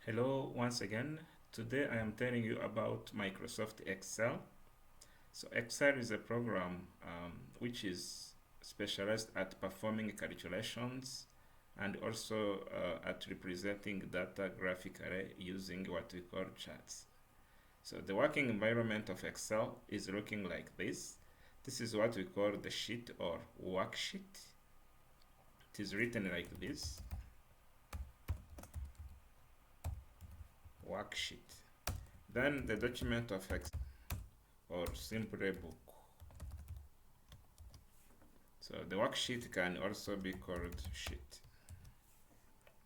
Hello once again. Today I am telling you about Microsoft Excel. So Excel is a program which is specialized at performing calculations and also at representing data graphically using what we call charts. So the working environment of Excel is looking like this. This is what we call the sheet or worksheet. It is written like this, worksheet. Then the document of Excel or simply book. So the worksheet can also be called sheet.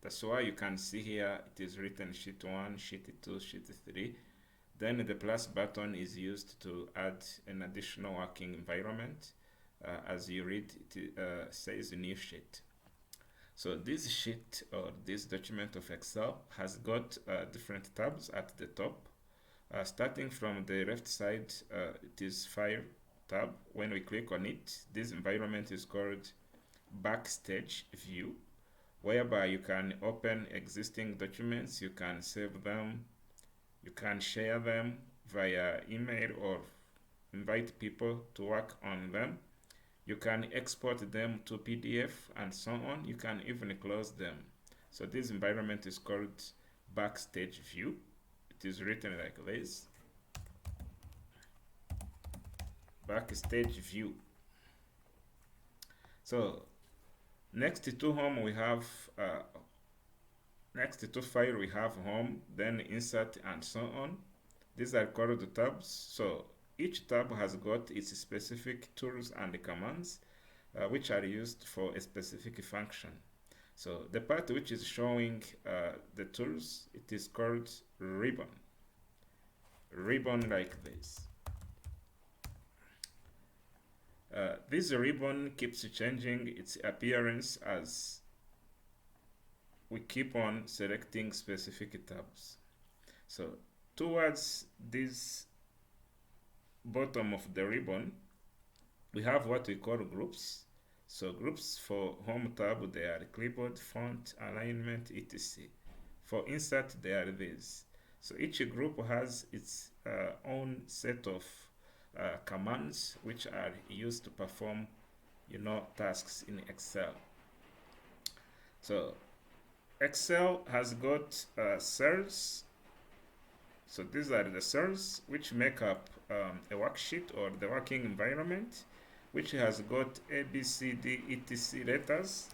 That's why you can see here it is written sheet 1, sheet 2, sheet 3. Then the plus button is used to add an additional working environment. As you read, it says new sheet. So this sheet or this document of Excel has got different tabs at the top. Starting from the left side, it is File tab. When we click on it, this environment is called Backstage View, whereby you can open existing documents, you can save them, you can share them via email or invite people to work on them. You can export them to PDF and so on. You can even close them. So this environment is called Backstage View. It is written like this. Backstage View. So next to home we have next to file we have home, then insert and so on. These are called tabs. So each tab has got its specific tools and commands which are used for a specific function. So the part which is showing the tools, it is called ribbon. Ribbon like this. This ribbon keeps changing its appearance as we keep on selecting specific tabs. So towards this bottom of the ribbon, we have what we call groups. So groups for home tab, they are clipboard, font, alignment, etc. For insert, they are these. So each group has its own set of commands which are used to perform, tasks in Excel. So Excel has got cells. So these are the cells which make up a worksheet or the working environment, which has got A, B, C, D, etc. letters.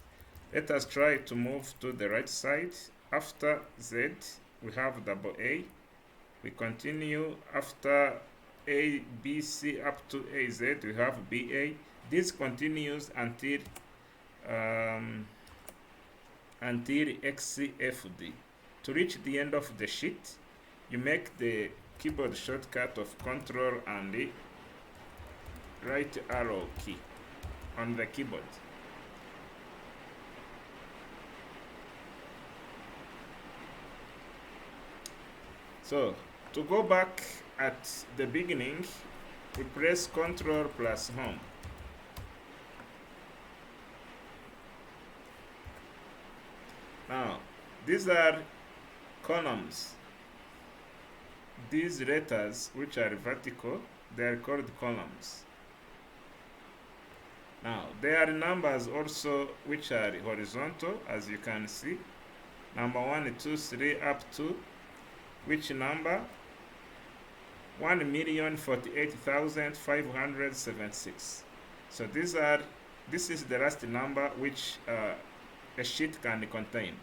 Let us try to move to the right side. After Z, we have double A. We continue after A, B, C up to AZ, we have BA. This continues until XCFD. To reach the end of the sheet, you make the keyboard shortcut of Ctrl and the right arrow key on the keyboard. So to go back at the beginning, we press Ctrl plus Home. Now, these are columns. These letters, which are vertical, they are called columns. Now, there are numbers also which are horizontal, as you can see. Number 1, 2, 3, up to which number? 1,048,576. So this is the last number which a sheet can contain.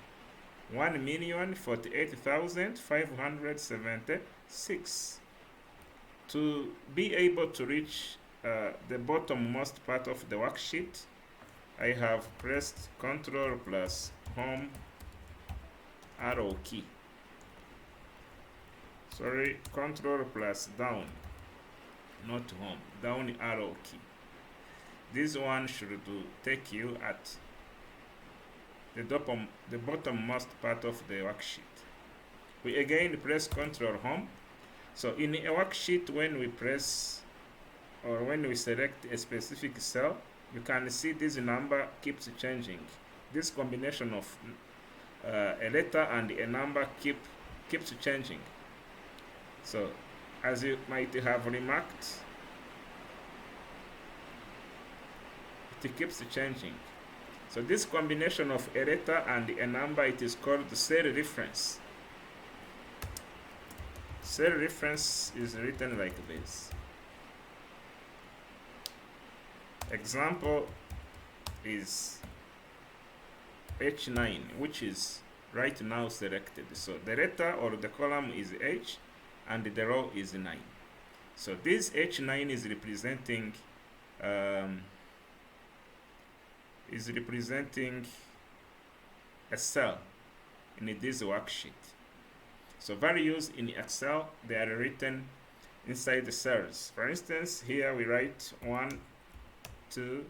1,048,576. To be able to reach the bottommost part of the worksheet, I have pressed Ctrl plus Home arrow key. Sorry, Ctrl plus down, not home, down arrow key. This one should take you at the bottommost part of the worksheet. We again press Ctrl Home. So in a worksheet, when we press or when we select a specific cell, you can see this number keeps changing. This combination of a letter and a number keep keeps changing. So as you might have remarked, it keeps changing. So this combination of a letter and a number, it is called cell reference. Cell reference is written like this. Example is H9, which is right now selected. So the letter or the column is H and the row is 9. So this H9 is representing a cell in this worksheet. So values in Excel, they are written inside the cells. For instance, here we write 1, 2.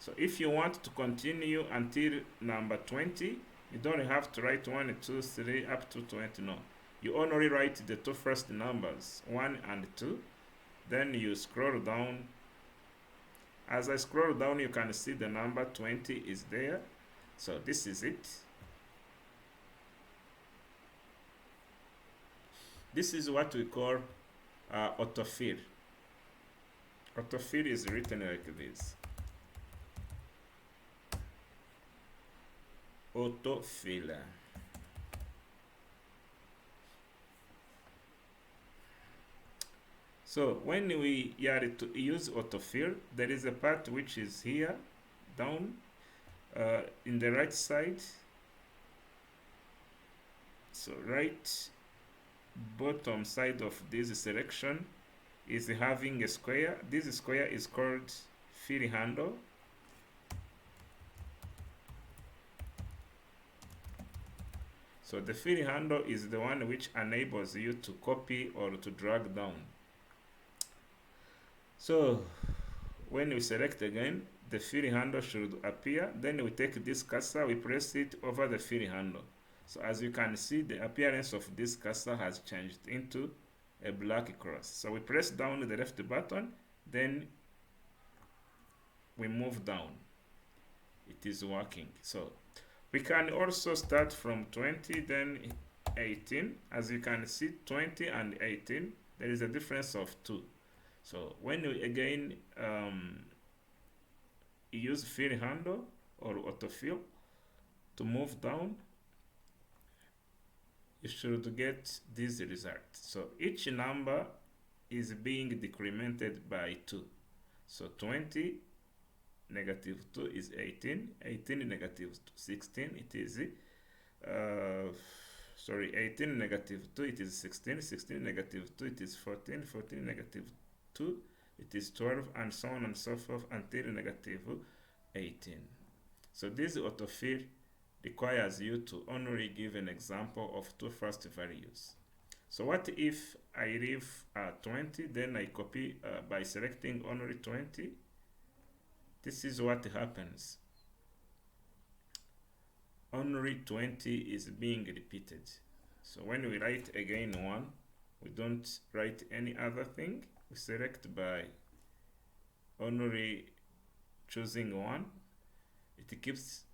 So if you want to continue until number 20, you don't have to write 1, 2, 3 up to 20. No, you only write the two first numbers, 1 and 2. Then you scroll down. As I scroll down, you can see the number 20 is there. So this is it. This is what we call autofill. Autofill is written like this. Autofill. So when we are to use autofill, there is a part which is here, down, in the right side. So right bottom side of this selection is having a square. This square is called fill handle. So the fill handle is the one which enables you to copy or to drag down. So when we select again, the fill handle should appear. Then we take this cursor, we press it over the fill handle. So as you can see, the appearance of this cursor has changed into a black cross. So we press down the left button, then we move down. It is working. So we can also start from 20, then 18. As you can see, 20 and 18, there is a difference of 2. So when we again use fill handle or autofill to move down, you should get this result. So each number is being decremented by 2. So 20 negative 2 is 18, 18 negative 16, it is 18 negative 2, it is 16, 16 negative 2, it is 14, 14 negative 2, it is 12, and so on and so forth until negative 18. So this autofill requires you to only give an example of two first values. So what if I leave 20, then I copy by selecting only 20? This is what happens. Only 20 is being repeated. So when we write again 1, we don't write any other thing. We select by only choosing 1. It keeps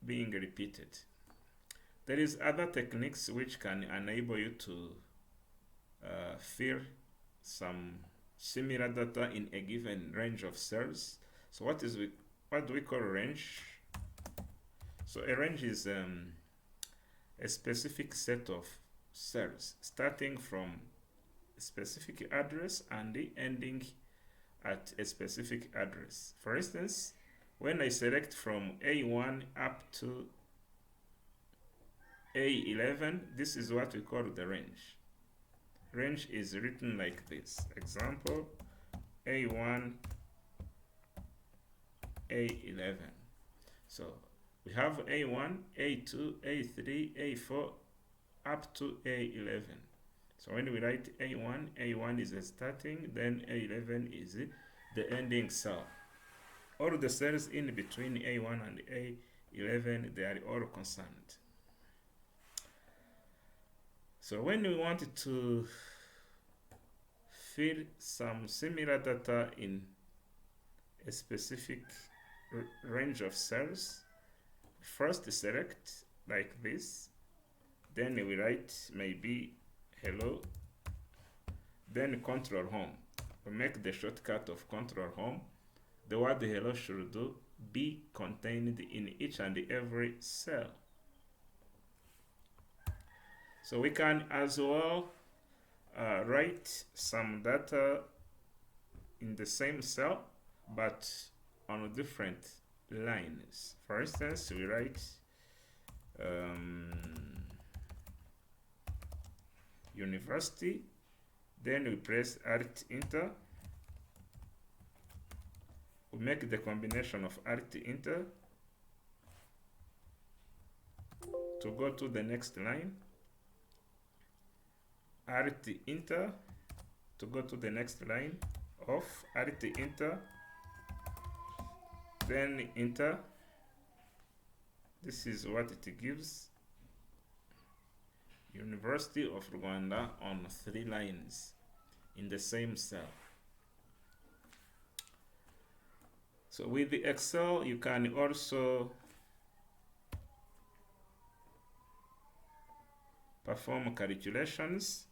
being repeated. There is other techniques which can enable you to fill some similar data in a given range of cells. So what do we call range? So a range is a specific set of cells starting from a specific address and ending at a specific address. For instance, when I select from A1 up to A11, this is what we call the range. Range is written like this. Example, A1, A11. So we have A1, A2, A3, A4, up to A11. So when we write A1, A1 is the starting, then A11 is the ending cell. All the cells in between A1 and A11, they are all constant. So when we want to fill some similar data in a specific range of cells, first select like this, then we write maybe hello, then control home. We make the shortcut of control home. The word hello should be contained in each and every cell. So we can as well write some data in the same cell but on different lines. For instance, we write university, then we press Alt Enter. We make the combination of Alt Enter to go to the next line, Alt Enter to go to the next line, of Alt Enter, then Enter. This is what it gives. University of Rwanda on 3 lines in the same cell. So with the Excel, you can also perform calculations.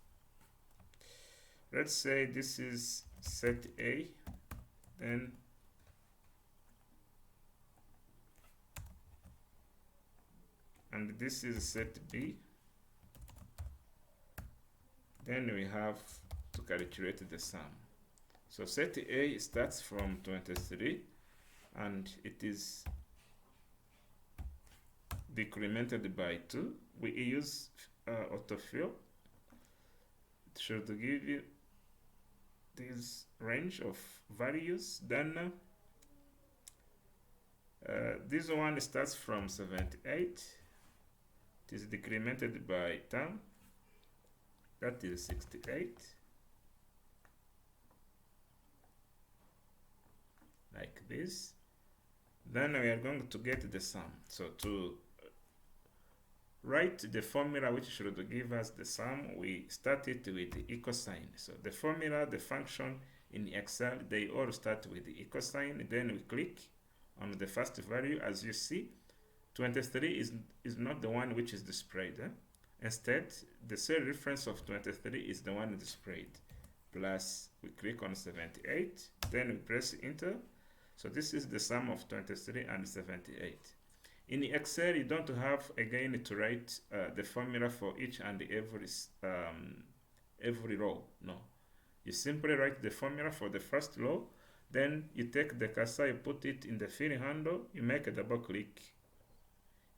Let's say this is set A, then and this is set B. Then we have to calculate the sum. So set A starts from 23 and it is decremented by 2. We use Autofill. It should give you this range of values. Then this one starts from 78. It is decremented by 10. That is 68. Like this. Then we are going to get the sum. So to write the formula which should give us the sum, we start it with the equal sign. So the formula, the function in Excel, they all start with the equal sign. Then we click on the first value. As you see, 23 is not the one which is displayed. Instead, the cell reference of 23 is the one displayed. Plus, we click on 78, then we press enter. So this is the sum of 23 and 78. In Excel, you don't have again to write the formula for each and every row. No, you simply write the formula for the first row. Then you take the cursor, you put it in the fill handle, you make a double click.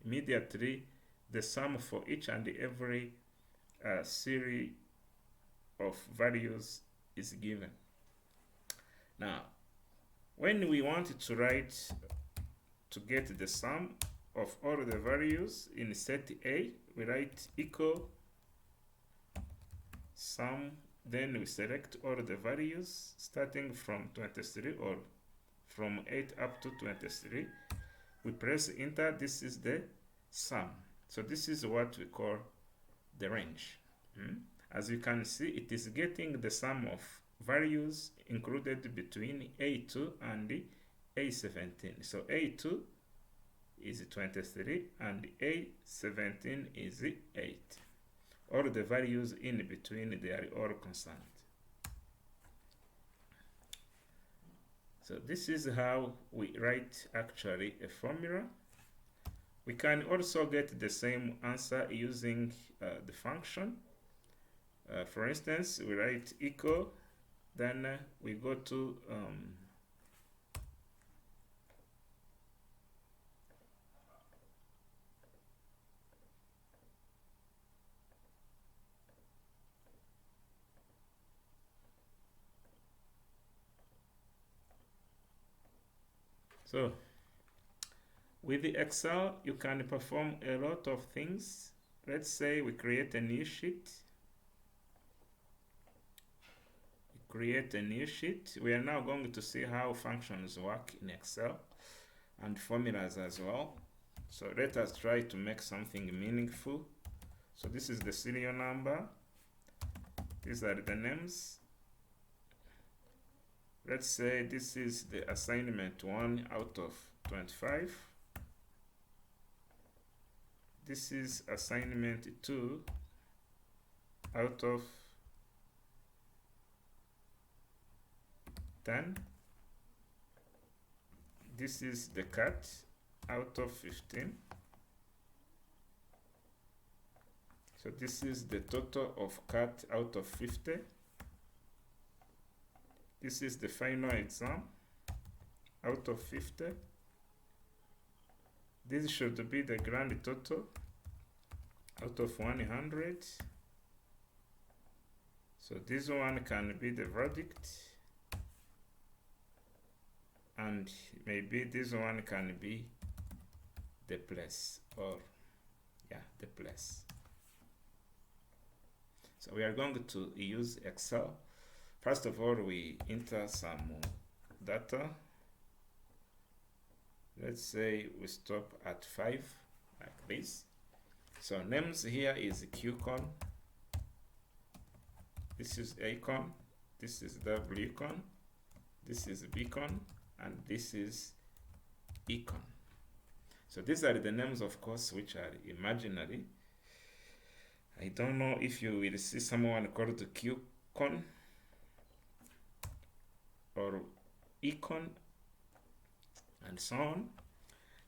Immediately, the sum for each and every series of values is given. Now, when we want to write to get the sum of all the values in set A, we write equal sum, then we select all the values starting from 23 or from 8 up to 23. We press enter. This is the sum. So this is what we call the range. As you can see, it is getting the sum of values included between A2 and A17. So A2 is 23 and A17 is 8. All the values in between, they are all constant. So this is how we write actually a formula. We can also get the same answer using the function. For instance, we write equal, then we go to so with the Excel, you can perform a lot of things. Let's say we create a new sheet. We are now going to see how functions work in Excel and formulas as well. So let us try to make something meaningful. So this is the serial number. These are the names. Let's say this is the assignment 1 out of 25. this is assignment 2 out of 10. This is the cut out of 15. So this is the total of cut out of 50. This is the final exam out of 50. This should be the grand total out of 100. So this one can be the verdict, and maybe this one can be the place, or yeah, the place. So we are going to use Excel. First of all, we enter some data. Let's say we stop at 5, like this. So names here is QCon. This is Acon. This is WCon. This is Bcon. And this is Econ. So these are the names, of course, which are imaginary. I don't know if you will see someone called QCon or Econ, and so on.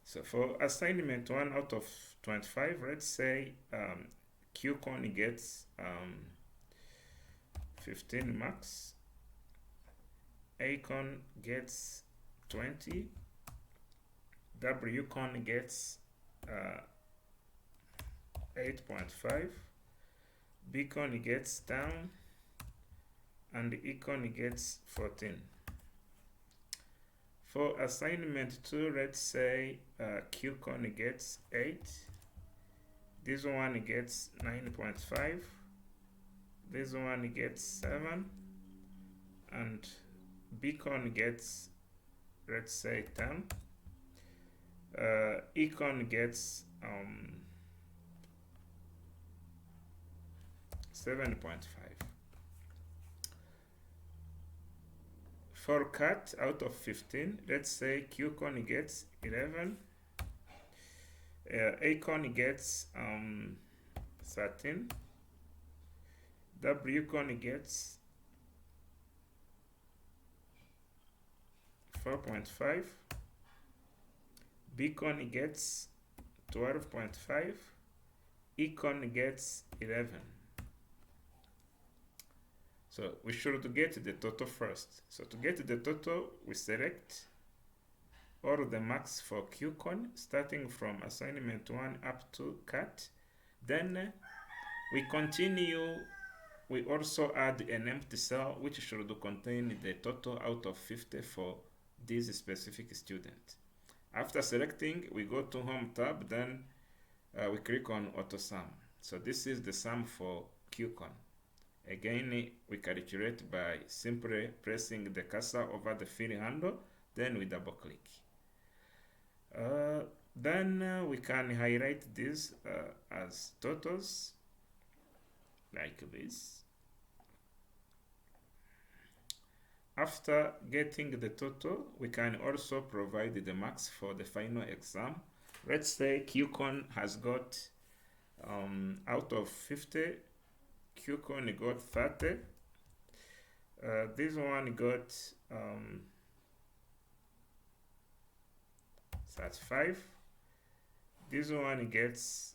So for assignment 1 out of 25, let's say QCon gets 15 marks, Acon gets 20, WCon gets 8.5, Bcon gets 10, and Econ gets 14. For assignment 2, let's say QCon gets 8, this one gets 9.5, this one gets 7, and Bcon gets, let's say, 10. Econ gets 7.5. For cut out of 15, let's say QCon gets 11, Acon gets 13, WCon gets 4.5, Bcon gets 12.5, Econ gets 11. So we should get the total first. So to get the total, we select all the marks for QCon, starting from assignment 1 up to cut. Then we continue. We also add an empty cell which should contain the total out of 50 for this specific student. After selecting, we go to Home tab, then we click on Auto Sum. So this is the sum for QCon. Again, we calculate by simply pressing the cursor over the fill handle, then we double click. Then we can highlight this as totals, like this. After getting the total, we can also provide the marks for the final exam. Let's say QCon has got out of 50, QCon got 30. This one got 35. This one gets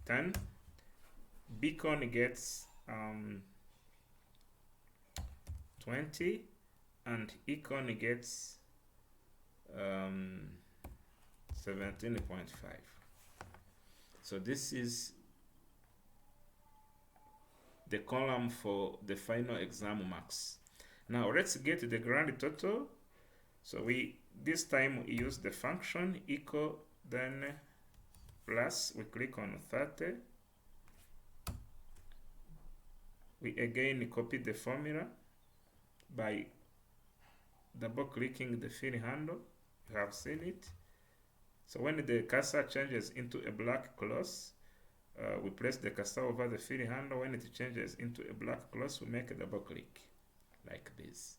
10. Bcon gets 20, and Econ gets 17.5. So this is the column for the final exam marks. Now let's get the grand total. So we this time we use the function equal, then plus, we click on 30. We again copy the formula by double clicking the fill handle. You have seen it. So when the cursor changes into a black cloth, we press the cursor over the fill handle. When it changes into a black cloth, we make a double click like this.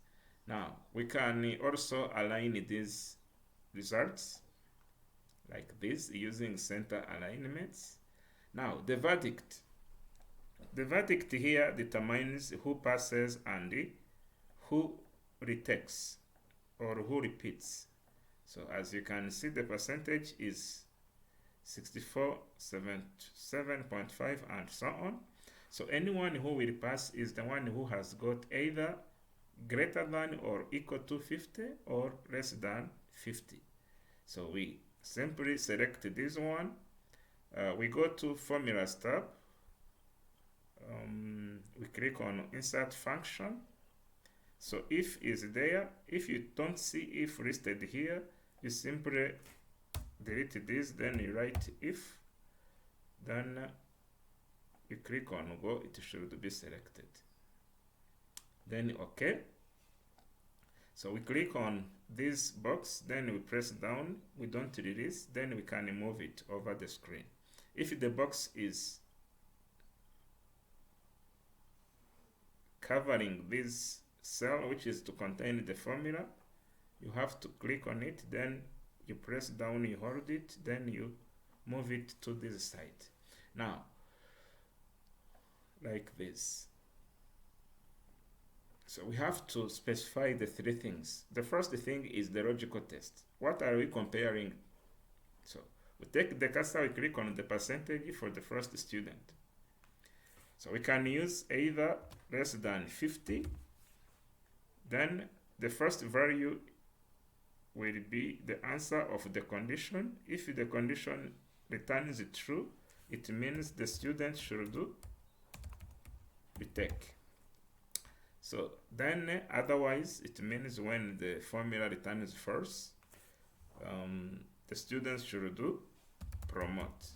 Now we can also align these results like this using center alignments. Now the verdict. The verdict here determines who passes and who retakes or who repeats. So as you can see, the percentage is 64, 7.5 and so on. So anyone who will pass is the one who has got either greater than or equal to 50 or less than 50. So we simply select this one. We go to Formulas tab. We click on Insert Function. So if is there, if you don't see if listed here, you simply delete this, then you write if, then you click on Go, it should be selected. Then OK. So we click on this box, then we press down, we don't release, then we can move it over the screen. If the box is covering this cell, which is to contain the formula, you have to click on it, then you press down, you hold it, then you move it to this side. Now, like this. So we have to specify the three things. The first thing is the logical test. What are we comparing? So we take the cursor, we click on the percentage for the first student. So we can use either less than 50, then the first value will be the answer of the condition. If the condition returns true, it means the student should retake. So then otherwise, it means when the formula returns false, the students should promote.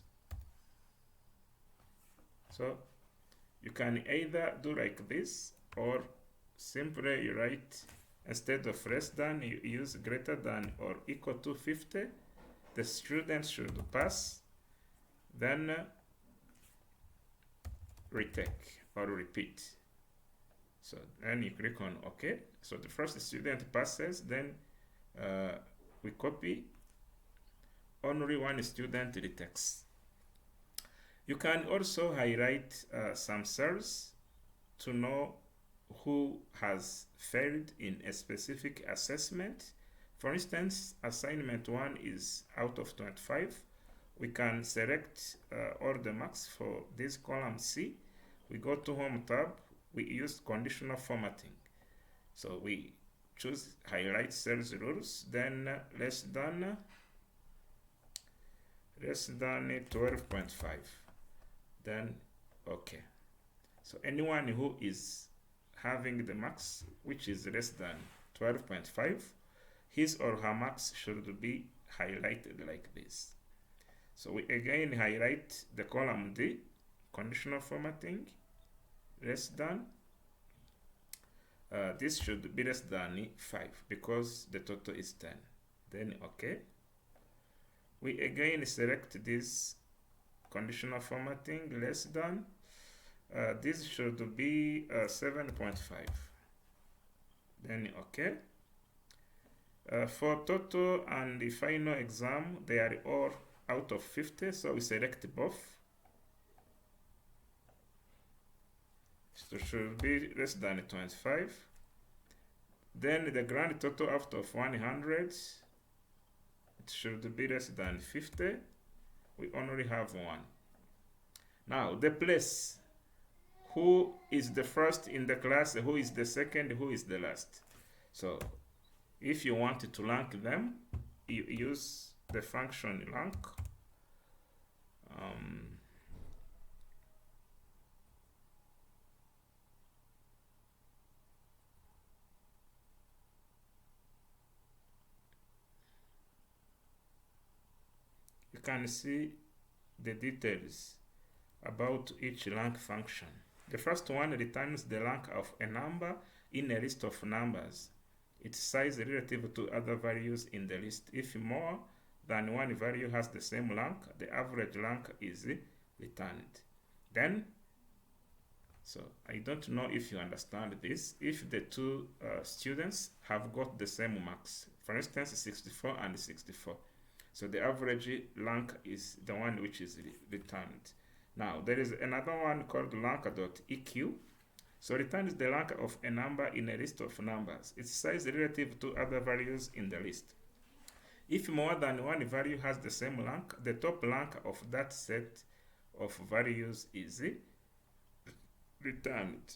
So you can either do like this, or simply you write, instead of less than, you use greater than or equal to 50. The student should pass, then retake or repeat. So then you click on OK. So the first student passes, then we copy, only one student retakes. You can also highlight some cells to know who has failed in a specific assessment. For instance, assignment 1 is out of 25. We can select all the marks for this column C. We go to Home tab. We use conditional formatting. So we choose highlight cells rules, then less than 12.5. Then OK. So anyone who is having the max which is less than 12.5, his or her marks should be highlighted like this. So we again highlight the column D, conditional formatting, less than. This should be less than 5 because the total is 10. Then OK. We again select this conditional formatting, less than. This should be 7.5. Then OK. For total and the final exam, they are all out of 50, so we select both. So it should be less than 25. Then the grand total out of 100, it should be less than 50. We only have one. Now the place. Who is the first in the class? Who is the second? Who is the last? So if you want to rank them, you use the function rank. You can see the details about each rank function. The first one returns the rank of a number in a list of numbers, its size relative to other values in the list. If more than one value has the same rank, the average rank is returned. Then, so I don't know if you understand this, if the two students have got the same marks, for instance 64 and 64. So the average rank is the one which is returned. Now there is another one called rank.eq. So returns the rank of a number in a list of numbers, its size relative to other values in the list. If more than one value has the same rank, the top rank of that set of values is returned.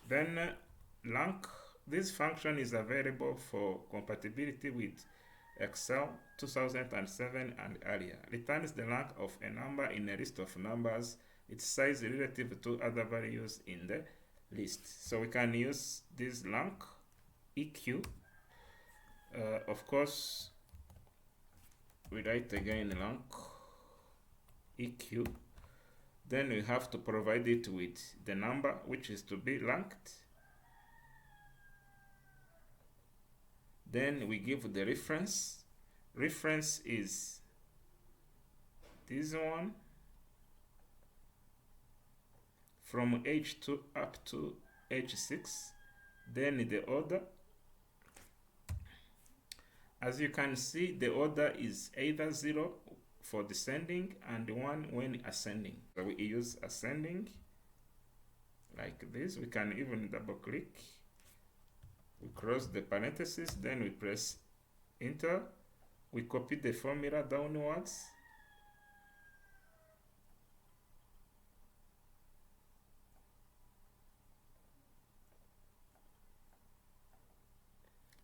Then rank, this function is available for compatibility with Excel 2007 and earlier. Returns the rank of a number in a list of numbers, its size relative to other values in the list. So we can use this rank EQ. Of course, we write again rank EQ. Then we have to provide it with the number which is to be ranked. Then we give the reference. Reference is this one from H2 up to H6. Then the order. As you can see, the order is either 0 for descending and 1 when ascending. So we use ascending like this. We can even double click. We close the parenthesis, then we press enter. We copy the formula downwards.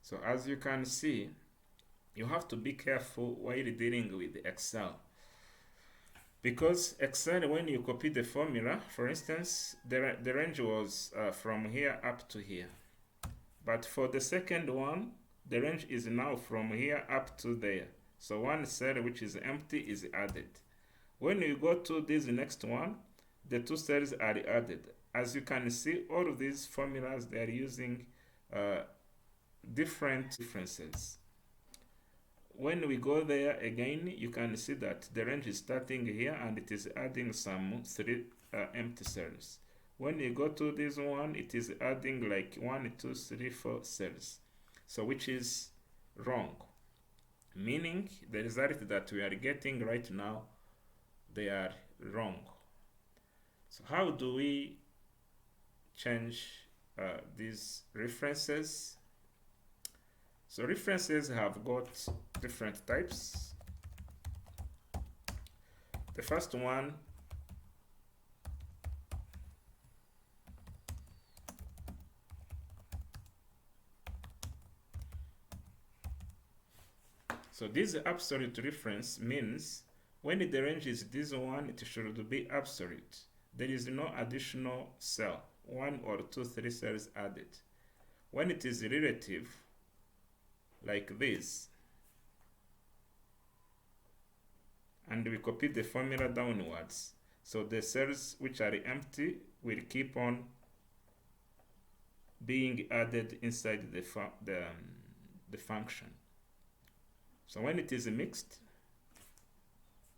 So as you can see, you have to be careful while dealing with Excel. Because Excel, when you copy the formula, for instance, the range was from here up to here. But for the second one, the range is now from here up to there. So one cell which is empty is added. When you go to this next one, the two cells are added. As you can see, all of these formulas, they are using different differences. When we go there again, you can see that the range is starting here and it is adding some 3 empty cells. When you go to this one, it is adding like 1, 2, 3, 4 cells. So which is wrong. Meaning the result that we are getting right now, they are wrong. So how do we change these references? So references have got different types. The first one so this absolute reference means when the range is this one, it should be absolute. There is no additional cell, 1 or 2, 3 cells added. When it is relative, like this, and we copy the formula downwards, so the cells which are empty will keep on being added inside the function. So when it is mixed,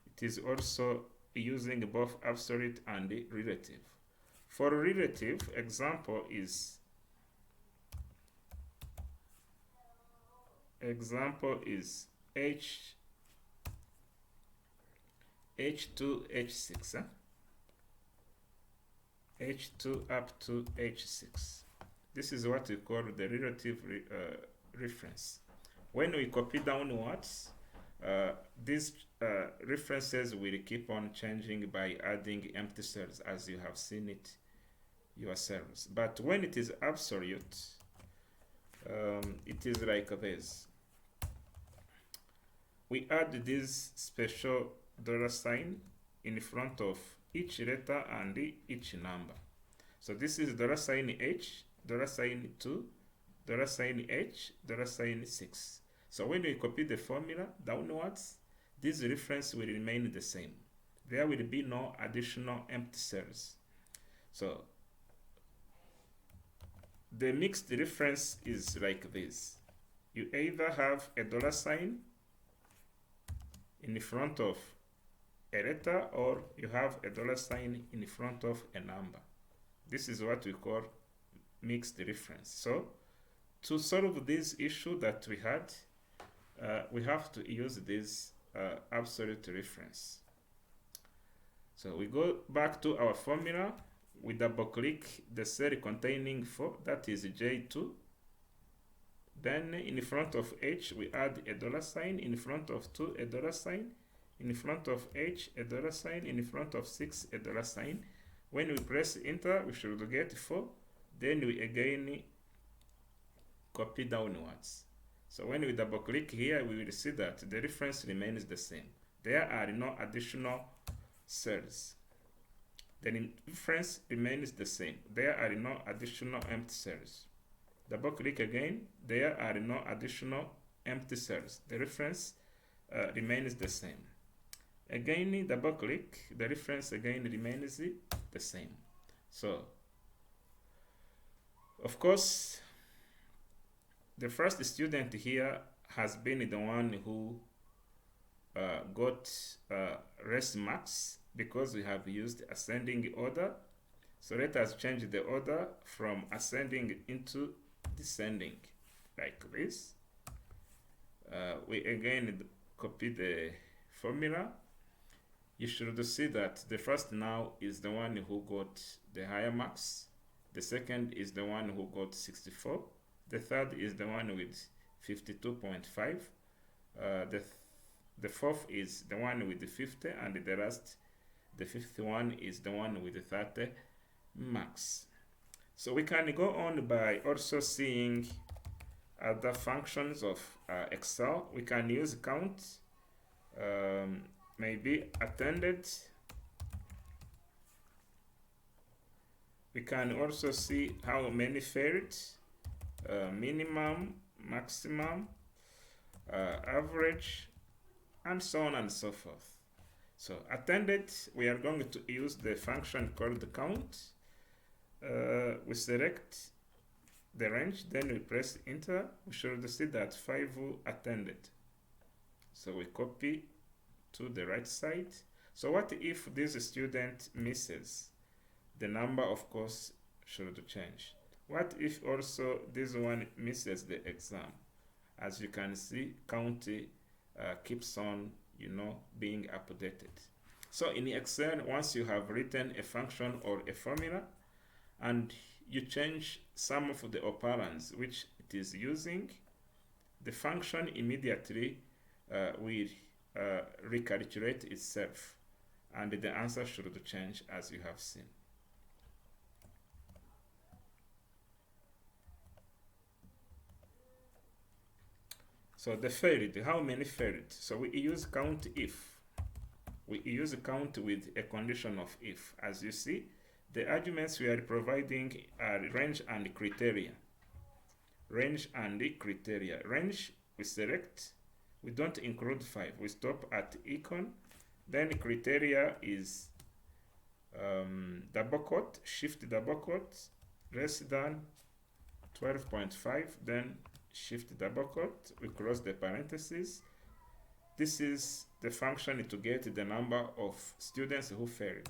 it is also using both absolute and relative. For relative, example is H2, H6, H2 up to H6. This is what we call the relative reference. When we copy downwards, these references will keep on changing by adding empty cells, as you have seen it yourselves. But when it is absolute, it is like this. We add this special $sign in front of each letter and each number. So this is $H, $2, $H, $6. So when we copy the formula downwards, this reference will remain the same. There will be no additional empty cells. So the mixed reference is like this. You either have a $sign in front of a letter, or you have a $sign in front of a number. This is what we call mixed reference. So to solve this issue that we had, we have to use this absolute reference. So we go back to our formula. We double click the cell containing 4, that is J2. Then in front of H we add a $sign, in front of 2 a $sign, in front of H a $sign, in front of 6 a $sign. When we press enter, we should get 4. Then we again copy downwards. So when we double click here, we will see that the reference remains the same. There are no additional cells. The reference remains the same. There are no additional empty cells. Double click again. There are no additional empty cells. The reference remains the same. Again, double click. The reference again remains the same. So, of course, the first student here has been the one who got rest marks because we have used ascending order. So let us change the order from ascending into descending, like this. We again copy the formula. You should see that the first now is the one who got the higher marks. The second is the one who got 64. The third is the one with 52.5. The fourth is the one with the 50, and the last, the fifth one, is the one with the 30 marks. So we can go on by also seeing other functions of Excel. We can use count, maybe attended. We can also see how many failed, minimum, maximum, average, and so on and so forth. So attended, we are going to use the function called count. We select the range, then we press enter. We should see that 5 attended. So we copy to the right side. So what if this student misses? The number, of course, should change. What if also this one misses the exam? As you can see, count keeps on, being updated. So in Excel, once you have written a function or a formula, and you change some of the operands which it is using, the function immediately will recalculate itself, and the answer should change as you have seen. So the failed, how many failed? So we use count if. We use count with a condition of if. As you see, the arguments we are providing are range and criteria. Range and criteria. Range, we select. We don't include 5. We stop at icon. Then criteria is double quote, shift double quote, less than 12.5, then shift double quote, we close the parentheses. This is the function to get the number of students who failed.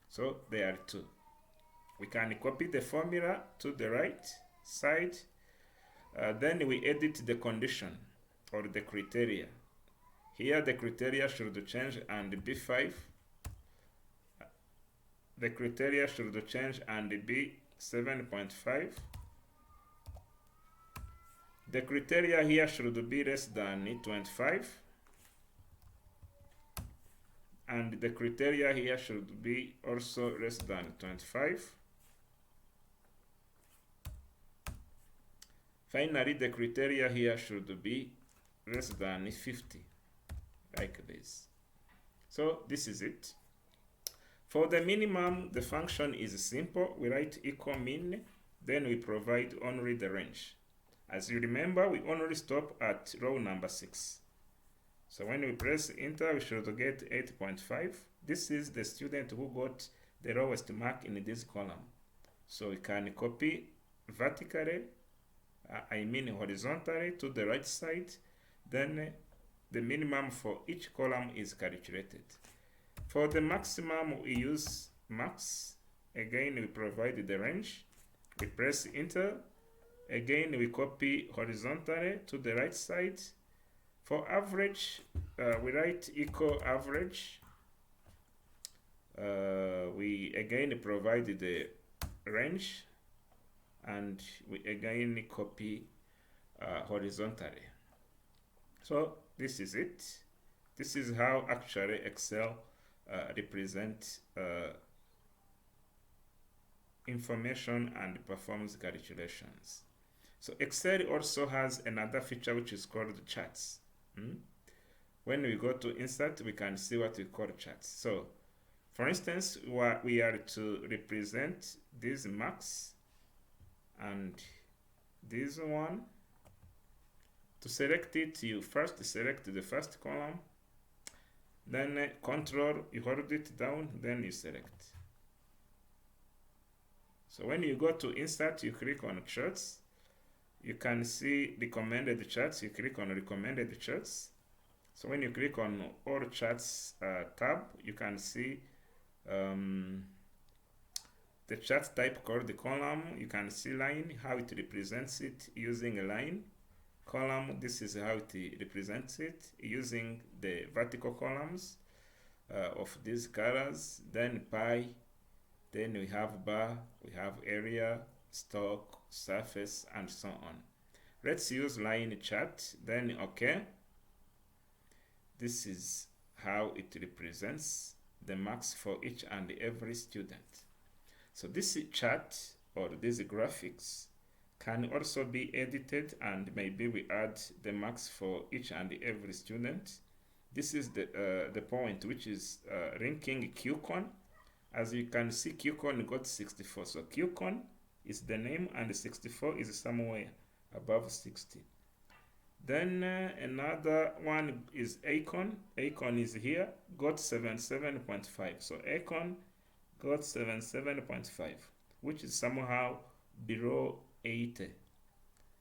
So there are 2. We can copy the formula to the right side. Then we edit the condition or the criteria. Here the criteria should change and be 5. The criteria should change and be 7.5. The criteria here should be less than 25. And the criteria here should be also less than 25. Finally, the criteria here should be less than 50, like this. So this is it. For the minimum, the function is simple. We write equal min, then we provide only the range. As you remember, we only stop at row number 6. So when we press enter, we should get 8.5. This is the student who got the lowest mark in this column. So we can copy vertically, horizontally to the right side. Then the minimum for each column is calculated. For the maximum, we use max. Again, we provide the range. We press enter. Again, we copy horizontally to the right side. For average, we write equal average. We again provide the range, and we again copy horizontally. So this is it. This is how actually Excel represents information and performs calculations. So Excel also has another feature which is called charts. When we go to insert, we can see what we call charts. So for instance, we are to represent these marks and this one. To select it, you first select the first column, then control, you hold it down, then you select. So when you go to insert, you click on charts. You can see recommended charts. You click on recommended charts. So when you click on all charts tab, you can see the chart type called the column. You can see line, how it represents it using a line. Column, this is how it represents it using the vertical columns of these colors. Then pie, then we have bar, we have area, stock, surface, and so on. Let's use line chart, then okay. This is how it represents the marks for each and every student. So this chart or these graphics can also be edited, and maybe we add the marks for each and every student. This is the point which is ranking QCon. As you can see, QCon got 64. So QCon is the name, and 64 is somewhere above 60. Then another one is Acon. Acon is here, got 77.5. So Acon got 77.5, which is somehow below 80.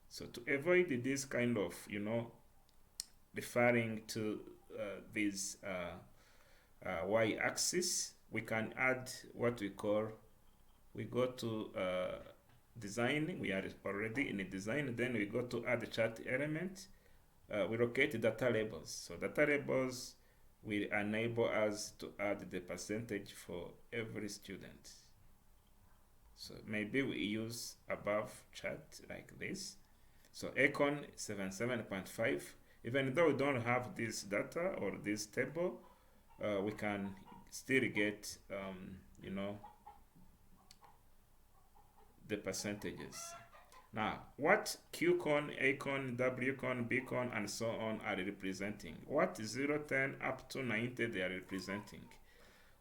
So to avoid this kind of, referring to this y-axis, we can add what we call, we go to design, we are already in a design, then we go to add chart element, we locate data labels. So data labels will enable us to add the percentage for every student. So maybe we use above chart like this. So Acon 77.5. Even though we don't have this data or this table, we can still get, the percentages. Now, what QCon, Acon, WCon, BCon, and so on are representing? What 0, 10 up to 90 they are representing?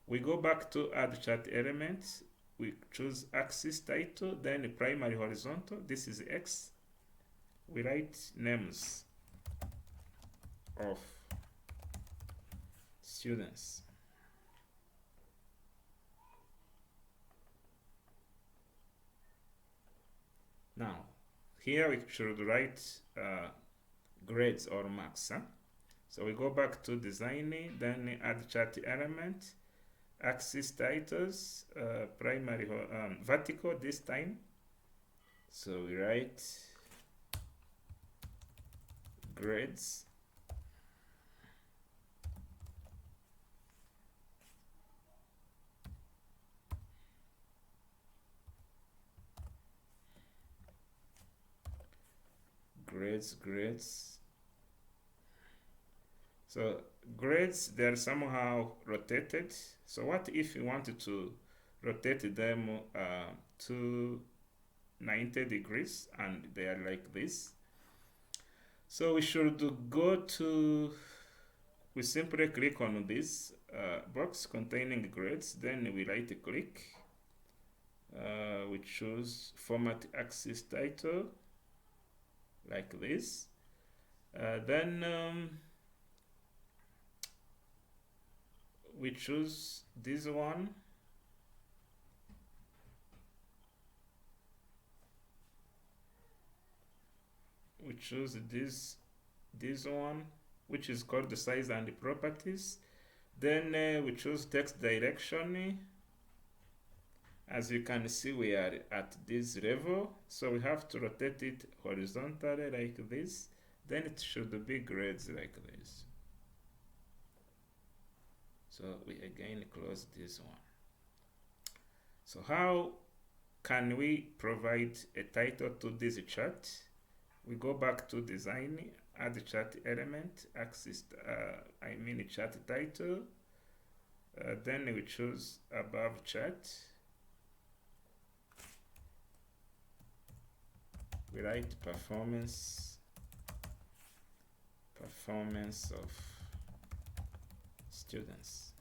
We go back to add chart elements. We choose axis title, then primary horizontal. This is X. We write names of students. Now, here we should write grades or marks. So we go back to designing, then add chart element, axis titles, primary vertical this time. So we write grades. Grades. So grades, they're somehow rotated. So what if we wanted to rotate them to 90 degrees and they are like this? So we should go to, we simply click on this box containing grades, then we right click, we choose format axis title like this, then we choose this one, we choose this one, which is called the size and the properties. Then we choose text direction. As you can see, we are at this level, so we have to rotate it horizontally like this. then it should be grades like this. So we again close this one. So how can we provide a title to this chart? We go back to design, add chart element, axis, chart title. Then we choose above chart. We write performance of students,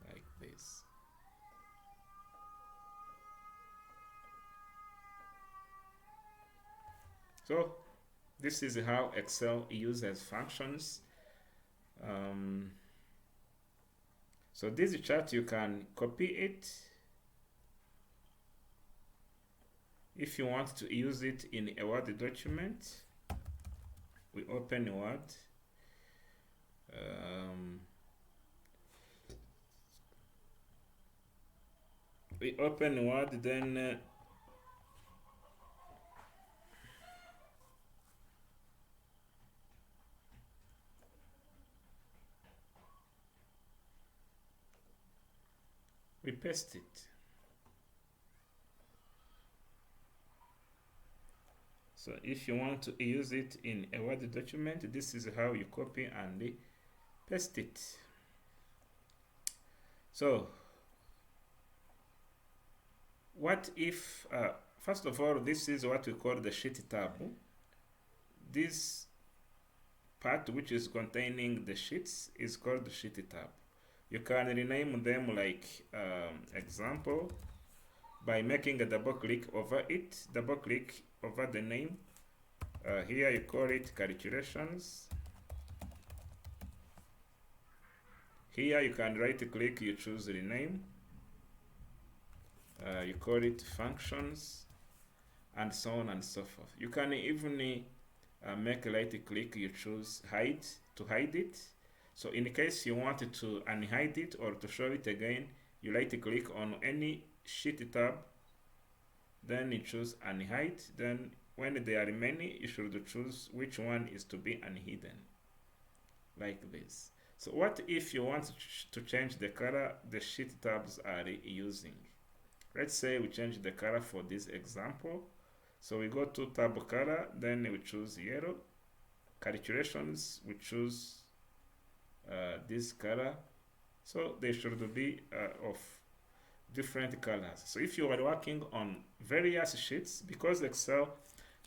like this. So this is how Excel uses functions. So this chart, you can copy it. If you want to use it in a Word document, we open Word. We open Word, then we paste it. So if you want to use it in a Word document, this is how you copy and paste it. So what if, first of all, this is what we call the sheet tab. This part which is containing the sheets is called the sheet tab. You can rename them like example by making a double click over it, double click over the name. Here you call it calculations. Here you can right click, you choose rename. You call it functions, and so on and so forth. You can even make a right click, you choose hide to hide it. So in case you wanted to unhide it or to show it again, you right click on any sheet tab, then you choose unhide. Then when there are many, you should choose which one is to be unhidden, like this. So what if you want to change the color the sheet tabs are using? Let's say we change the color for this example. So we go to tab color, then we choose yellow. Calculations, we choose this color. So they should be of different colors. So if you are working on various sheets, because Excel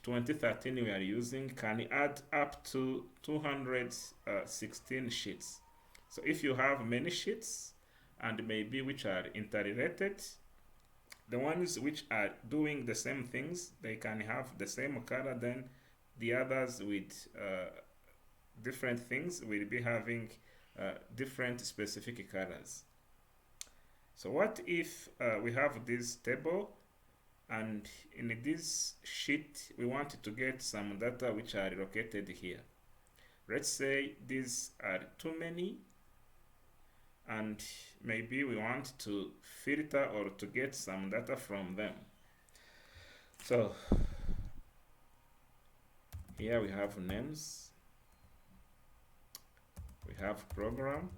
2013 we are using can add up to 216 sheets. So if you have many sheets and maybe which are interrelated, the ones which are doing the same things, they can have the same color, then the others with different things will be having different specific colors. So what if we have this table, and in this sheet we want to get some data which are located here. Let's say these are too many, and maybe we want to filter or to get some data from them. So here we have names, we have program,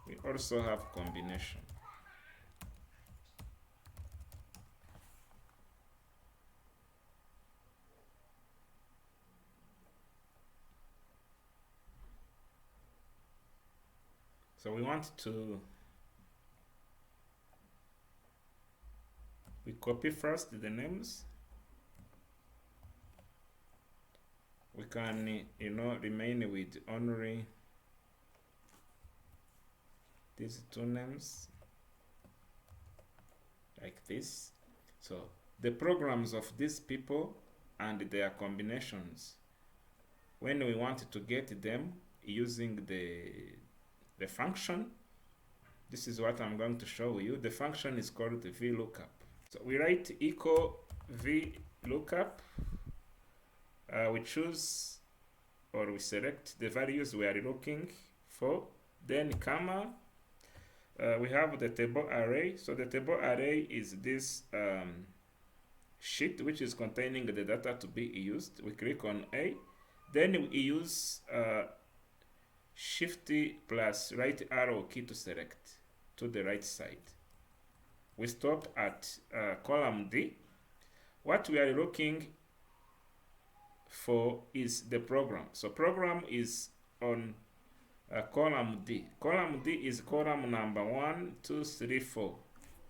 we also have combination. So we want to, we copy first the names. We can, remain with only these two names, like this. So the programs of these people and their combinations, when we want to get them using the function, this is what I'm going to show you. The function is called the VLOOKUP. So we write equal VLOOKUP. We choose or we select the values we are looking for, then comma. We have the table array. So the table array is this sheet which is containing the data to be used. We click on A, then we use Shift plus right arrow key to select to the right side. We stop at column D. What we are looking for is the program. So program is on column D. Column D is column number 1, 2, 3, 4.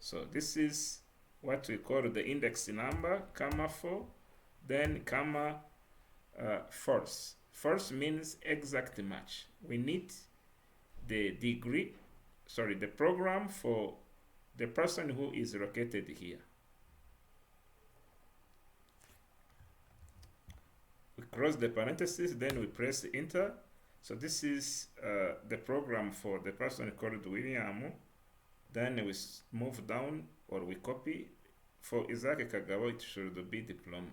So this is what we call the index number, comma 4, then comma false. False means exact match. We need the degree, sorry, the program for the person who is located here. We close the parentheses, then we press enter. So this is the program for the person called William. Then we move down or we copy. For Isaac Kagabo, it should be diploma.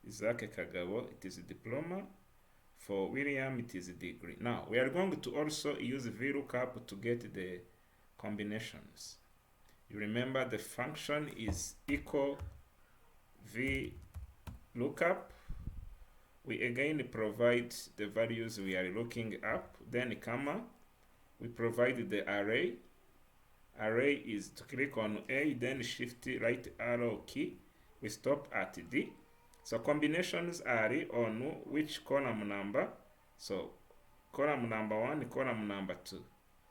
Isaac Kagabo, it is a diploma. For William, it is a degree. Now, we are going to also use VLOOKUP to get the combinations. You remember the function is equal VLOOKUP. We again provide the values we are looking up, then comma. We provide the array. Array is to click on A, then shift right arrow key. We stop at D. So combinations are on which column number. So column number 1, column number 2.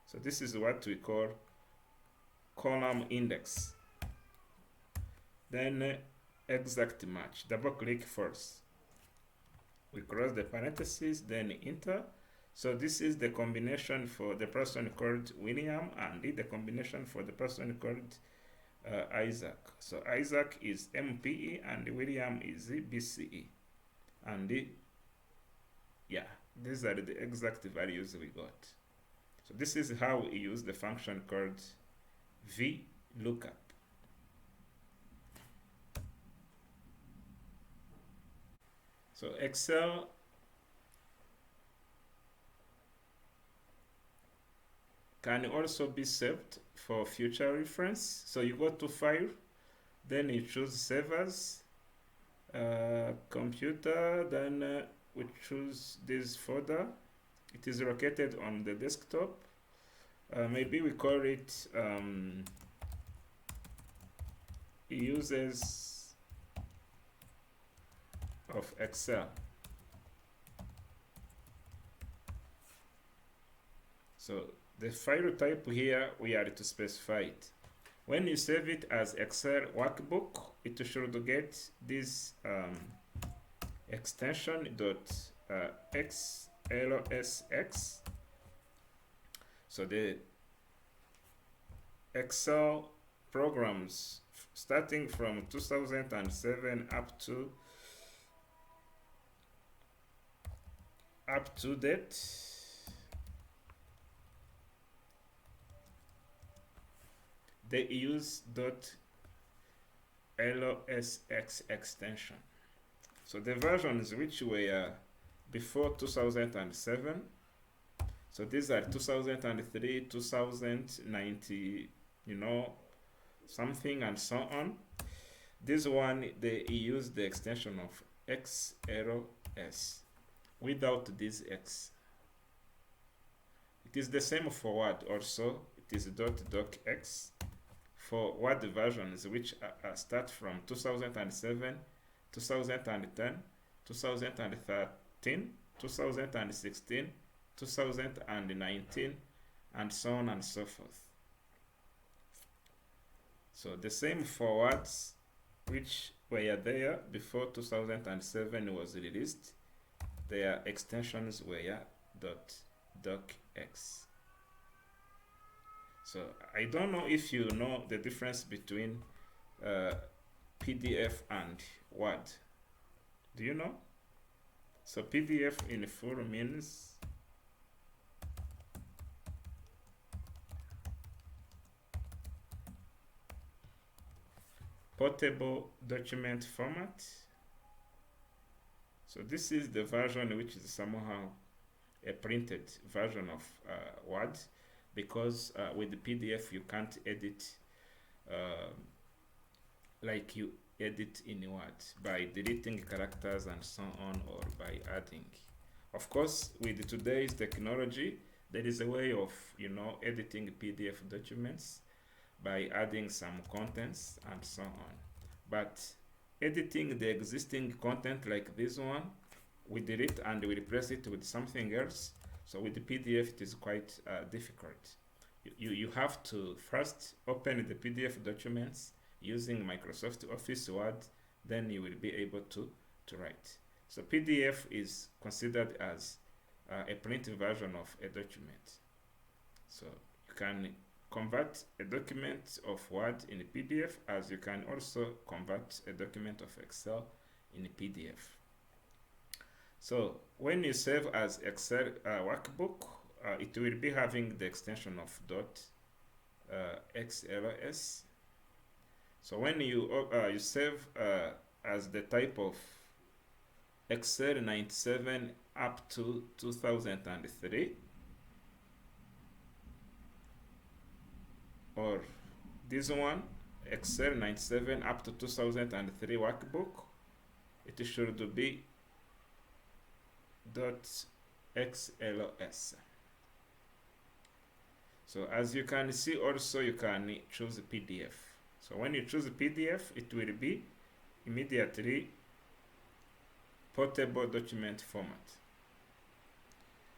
So this is what we call column index. Then exact match. Double click first. We close the parentheses, then enter. So this is the combination for the person called William and the combination for the person called Isaac. So Isaac is MPE and William is BCE. And yeah, these are the exact values we got. So this is how we use the function called VLOOKUP. So Excel can also be saved for future reference. So you go to File, then you choose Save As, Computer, then we choose this folder. It is located on the desktop. Maybe we call it Uses of Excel. So the file type here, we are to specify it. When you save it as Excel workbook, it should get this extension .xlsx. So the Excel programs starting from 2007 up to date, they use .lsx extension. So the versions which were before 2007, so these are 2003, 2090, something and so on. This one, they use the extension of XLS without this X. It is the same for Word also. It is .docx for Word versions which start from 2007, 2010, 2013, 2016, 2019, and so on and so forth. So the same for words which were there before 2007 was released, their extensions were .docx. So I don't know if you know the difference between PDF and Word. Do you know? So PDF in full means portable document format. So this is the version which is somehow a printed version of Word, because with the PDF you can't edit like edit in Word by deleting characters and so on, or by adding. Of course, with today's technology, there is a way of, editing PDF documents by adding some contents and so on. But editing the existing content like this one, we delete and we replace it with something else. So with the PDF, it is quite difficult. You have to first open the PDF documents using Microsoft Office Word, then you will be able to write. So PDF is considered as a print version of a document. So you can convert a document of Word in a PDF, as you can also convert a document of Excel in a PDF. So when you save as Excel workbook, it will be having the extension of .xls. So when you save as the type of Excel 97 up to 2003, or this one, Excel 97 up to 2003 workbook, it should be .xls. So as you can see, also you can choose PDF. So when you choose PDF, it will be immediately portable document format.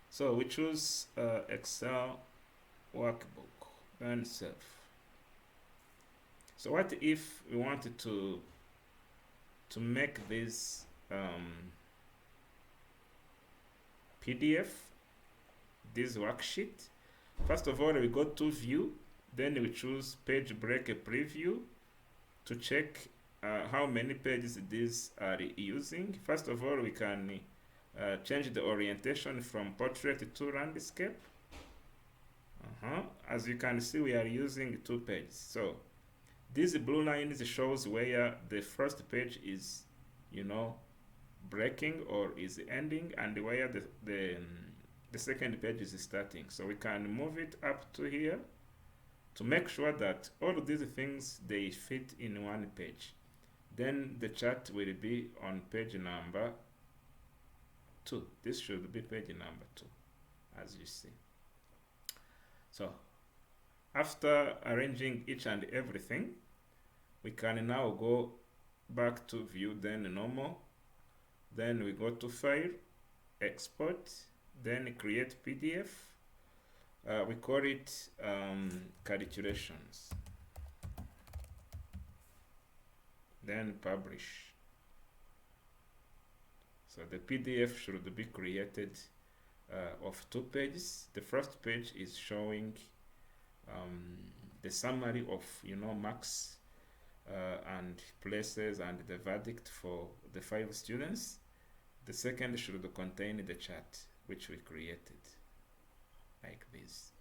So we choose Excel workbook, then save. So what if we wanted to make this PDF, this worksheet? First of all, we go to View, then we choose Page Break Preview to check how many pages these are using. First of all, we can change the orientation from portrait to landscape. As you can see, we are using 2 pages. So these blue lines shows where the first page is, breaking or is ending, and where the second page is starting. So we can move it up to here to make sure that all of these things, they fit in one page. Then the chart will be on page number 2. This should be page number 2, as you see. So after arranging each and everything, we can now go back to View, then Normal, then we go to File, Export, then Create PDF. We call it Calculations, then Publish. So the PDF should be created of 2 pages. The first page is showing the summary of marks and places and the verdict for the 5 students. The second should contain the chart which we created, like this.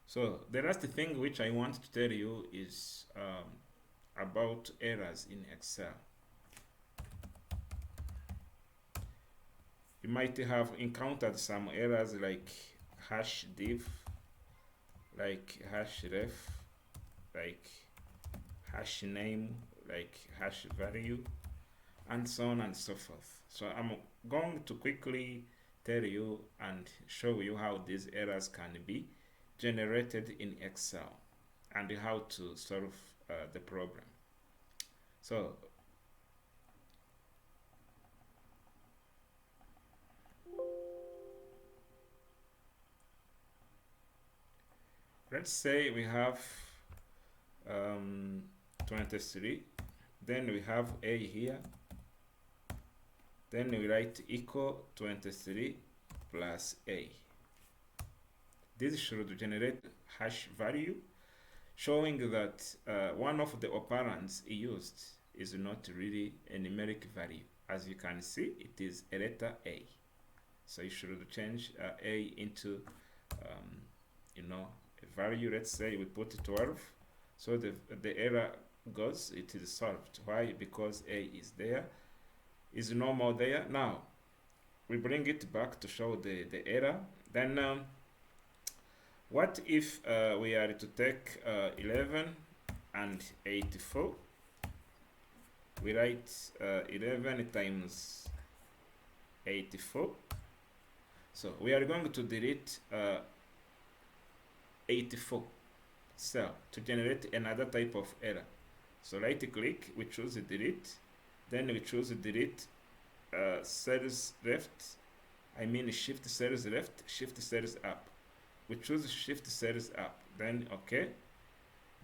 So the last thing which I want to tell you is about errors in Excel. You might have encountered some errors like hash div, like hash ref, like hash name, like hash value, and so on and so forth. So I'm going to quickly tell you and show you how these errors can be generated in Excel and how to solve the problem. So let's say we have 23, then we have A here, then we write equal 23 plus A. This should generate hash value showing that one of the operands used is not really a numeric value. As you can see, it is a letter A. So you should change A into a value. Let's say we put 12. So the error goes, it is solved. Why? Because A is there, is normal there. Now we bring it back to show the error. Then what if we are to take 11 and 84? We write 11 times 84. So we are going to delete 84 cell to generate another type of error. So right click, we choose delete, then we choose delete cells left, I mean shift cells left, shift cells up. We choose shift cells up, then okay.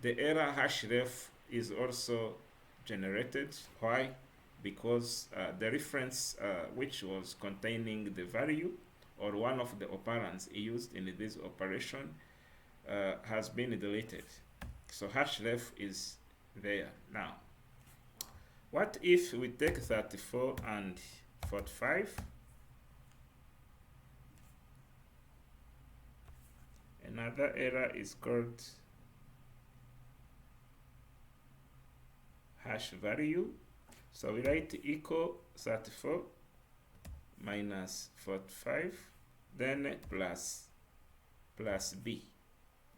The error href is also generated. Why? Because the reference which was containing the value or one of the operands used in this operation has been deleted. So href is there. Now, what if we take 34 and 45? Another error is called hash value. So we write equal 34 minus 45, then plus b,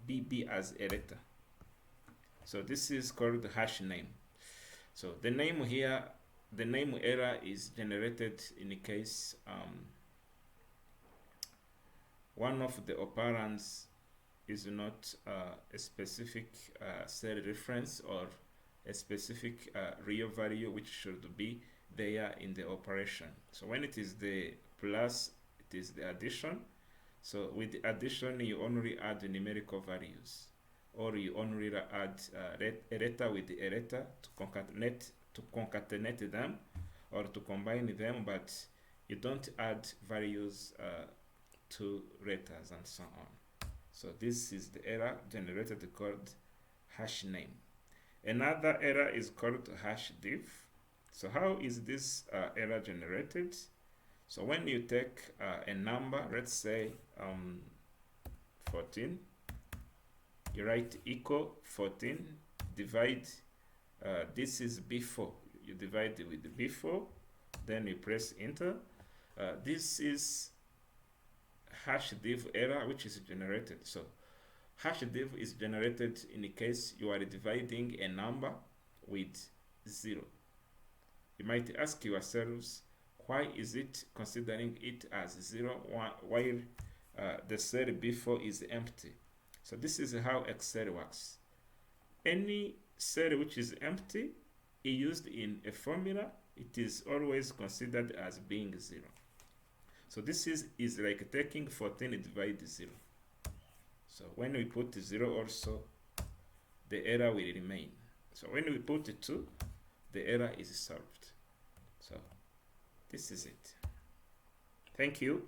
bb as a letter. So this is called hash name. So the name here, the name error is generated in case one of the operands is not a specific cell reference or a specific real value which should be there in the operation. So when it is the plus, it is the addition. So with the addition, you only add the numerical values, or you only add a letter with a letter to concatenate them or to combine them, but you don't add values to letters and so on. So this is the error generated called hash name. Another error is called hash div. So how is this error generated? So when you take a number, let's say 14, you write equal 14, divide, this is B4, you divide it with B4, then you press enter. This is hash div error which is generated. So hash div is generated in the case you are dividing a number with 0. You might ask yourselves, why is it considering it as 0 while the cell B4 is empty? So this is how Excel works. Any cell which is empty is used in a formula, it is always considered as being 0. So this is like taking 14 divided 0. So when we put 0 also, the error will remain. So when we put 2, the error is solved. So this is it. Thank you.